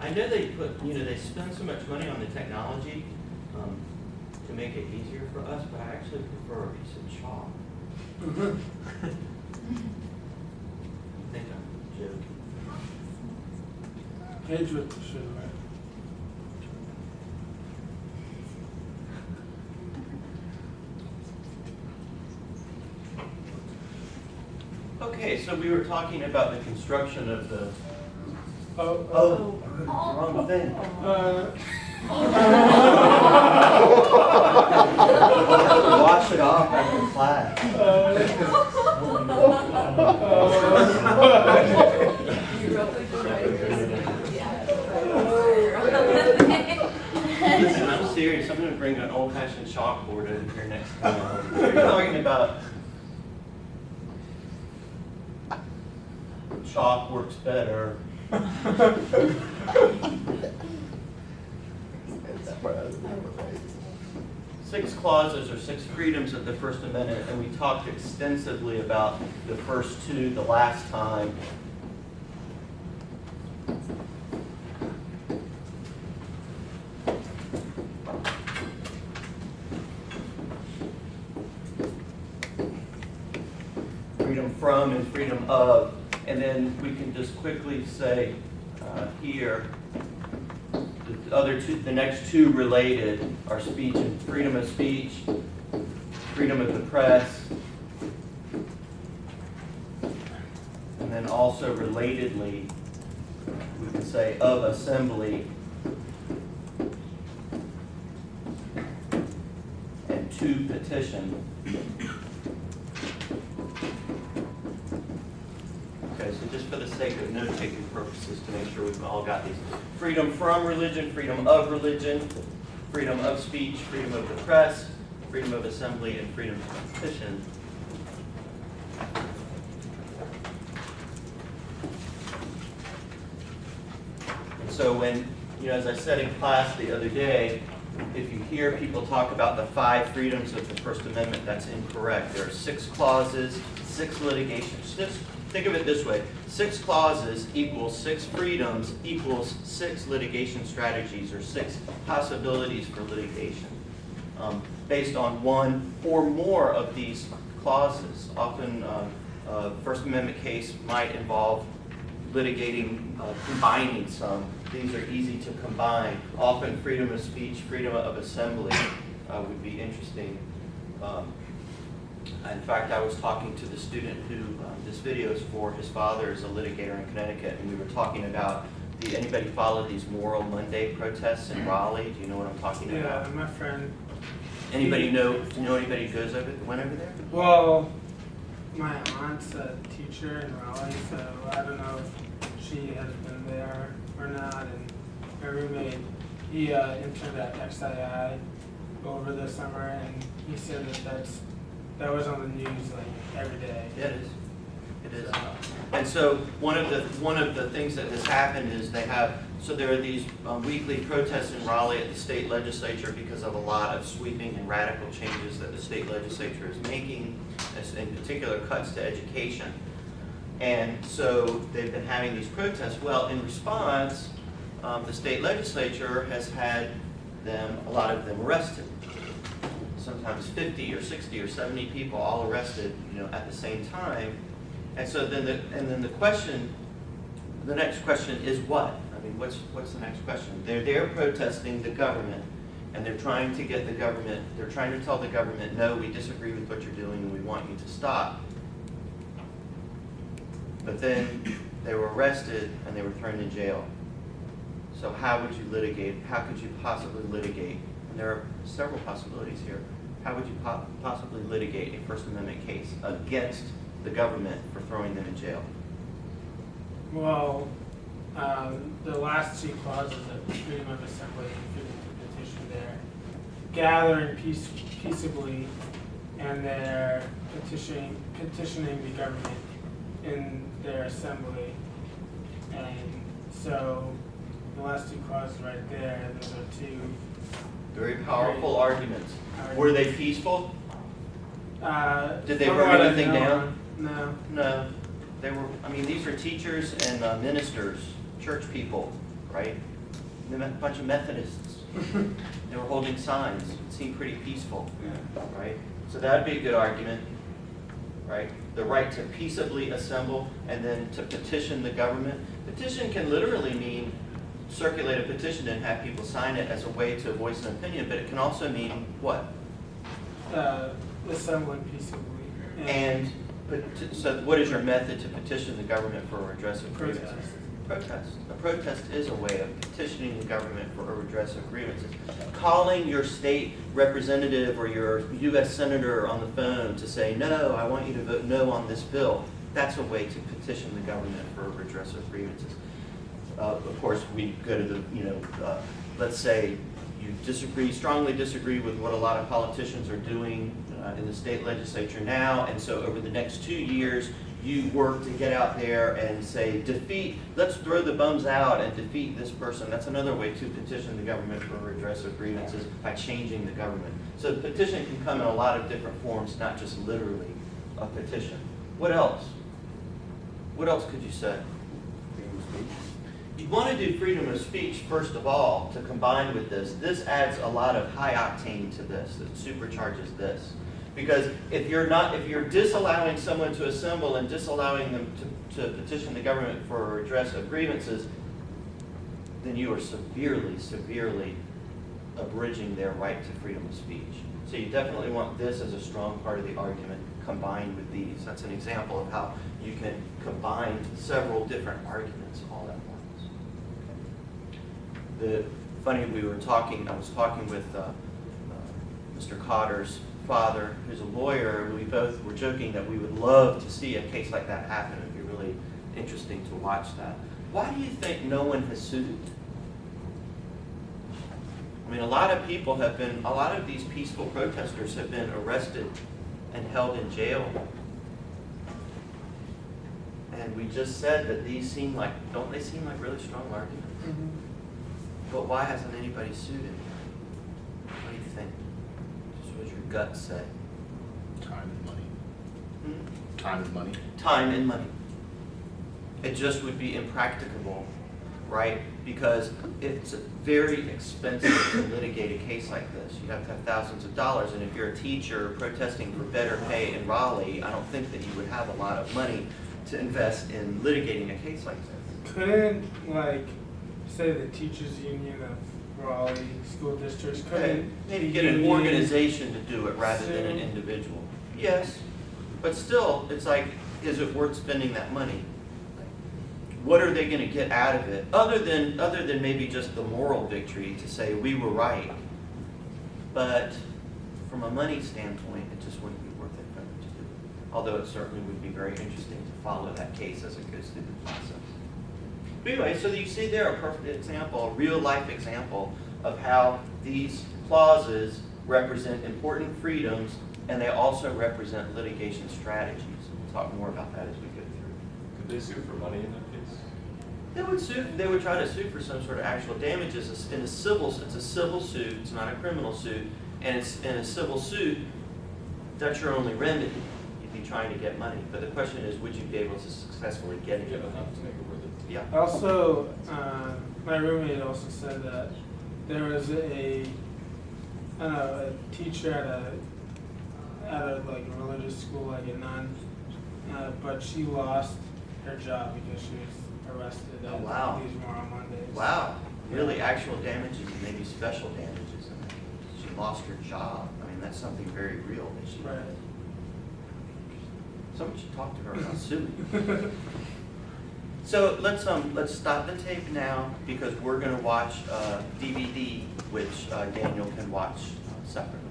I know they put, they spend so much money on the technology to make it easier for us, but I actually prefer a piece of chalk. I think I'm joking. Page with the shoe, right? Okay, so we were talking about the construction of the. Wrong thing. Wash it off after class. Listen, I'm serious. I'm going to bring an old-fashioned chalkboard over here next time. We're talking about chalk works better. 6 clauses or 6 freedoms of the First Amendment, and we talked extensively about the first 2 the last time. Freedom from and freedom of. And then we can just quickly say here, the next 2 related are speech and freedom of speech, freedom of the press, and then also relatedly, we can say of assembly, and to petition. Okay, so just for the sake of note-taking purposes, to make sure we've all got these. Freedom from religion, freedom of speech, freedom of the press, freedom of assembly, and freedom to petition. And so when, as I said in class the other day, if you hear people talk about the 5 freedoms of the First Amendment, that's incorrect. There are 6 clauses, 6 litigations. Think of it this way. 6 clauses equals 6 freedoms equals 6 litigation strategies or 6 possibilities for litigation based on 1 or more of these clauses. Often a First Amendment case might involve litigating, combining some. These are easy to combine. Often freedom of speech, freedom of assembly would be interesting. In fact, I was talking to the student who this video is for. His father is a litigator in Connecticut, and we were talking about, anybody follow these Moral Monday protests in Raleigh? Do you know what I'm talking about? Yeah, my friend. Anybody know anybody who went over there? Well, my aunt's a teacher in Raleigh, so I don't know if she has been there or not. And my roommate, he interned at XII over the summer, and he said that was on the news like every day. Yeah, it is. It is. And so one of the things that has happened is there are these weekly protests in Raleigh at the state legislature because of a lot of sweeping and radical changes that the state legislature is making, in particular cuts to education. And so they've been having these protests. Well, in response, the state legislature has had a lot of them arrested. Sometimes 50 or 60 or 70 people all arrested, at the same time. And so then the next question is what? I mean, what's the next question? They're protesting the government, and they're trying to tell the government, no, we disagree with what you're doing and we want you to stop. But then they were arrested and they were thrown in jail. So how would you litigate? How could you possibly litigate? And there are several possibilities here. How would you possibly litigate a First Amendment case against the government for throwing them in jail? Well, the last 2 clauses of freedom of assembly and freedom to petition, they're gathering peaceably, and they're petitioning the government in their assembly. And so the last two clauses right there, those are two. Very powerful arguments. Were they peaceful? Did they From burn what I anything know, down? No. No. They were, I mean, these are teachers and ministers, church people, right? They met a bunch of Methodists. They were holding signs. It seemed pretty peaceful, right? So that'd be a good argument, right? The right to peaceably assemble and then to petition the government. Petition can literally mean circulate a petition and have people sign it as a way to voice an opinion, but it can also mean what? Assembling peaceably. And so what is your method to petition the government for a redress of grievances? Protest. A protest is a way of petitioning the government for a redress of grievances. Calling your state representative or your U.S. senator on the phone to say, no, I want you to vote no on this bill. That's a way to petition the government for a redress of grievances. Of course, we go to the, let's say you strongly disagree with what a lot of politicians are doing in the state legislature now, and so over the next 2 years, you work to get out there and say, let's throw the bums out and defeat this person. That's another way to petition the government for a redress of grievances, by changing the government. So the petition can come in a lot of different forms, not just literally a petition. What else? What else could you say? Freedom of speech. You want to do freedom of speech, first of all, to combine with this. This adds a lot of high octane to this, that supercharges this. Because if you're disallowing someone to assemble and disallowing them to petition the government for a redress of grievances, then you are severely, severely abridging their right to freedom of speech. So you definitely want this as a strong part of the argument combined with these. That's an example of how you can combine several different arguments all at once. I was talking with Mr. Cotter's father, who's a lawyer, and we both were joking that we would love to see a case like that happen. It'd be really interesting to watch that. Why do you think no one has sued? I mean, a lot of these peaceful protesters have been arrested and held in jail. And we just said that don't they seem like really strong arguments? Mm-hmm. But why hasn't anybody sued him? What do you think? Just what does your gut say? Time and money. Hmm? Time and money. Time and money. It just would be impracticable, right? Because it's very expensive to litigate a case like this. You have to have thousands of dollars, and if you're a teacher protesting for better pay in Raleigh, I don't think that you would have a lot of money to invest in litigating a case like this. Couldn't, say the teachers union of Raleigh school districts, couldn't Maybe get an organization to do it rather than an individual. Yes, but still, it's like, is it worth spending that money? What are they going to get out of it, other than maybe just the moral victory to say we were right? But from a money standpoint, it just wouldn't be worth it for them to do it. Although it certainly would be very interesting to follow that case as it goes through the process. But anyway, so you see there a perfect example, a real life example of how these clauses represent important freedoms, and they also represent litigation strategies. We'll talk more about that as we go through. Could they sue for money in that case? They would try to sue for some sort of actual damages. It's a civil suit, it's not a criminal suit, and it's in a civil suit, that's your only remedy. You'd be trying to get money. But the question is, would you be able to successfully get it? Get enough to make it worth it. Yeah. Also, my roommate also said that there was a teacher at a religious school, like a nun, but she lost her job because she was arrested at Oh, wow. these moral Mondays. Wow. Really actual damages and maybe special damages. And she lost her job. I mean, that's something very real that she Right. Someone should talk to her about suing. So let's stop the tape now, because we're going to watch DVD, which Daniel can watch separately.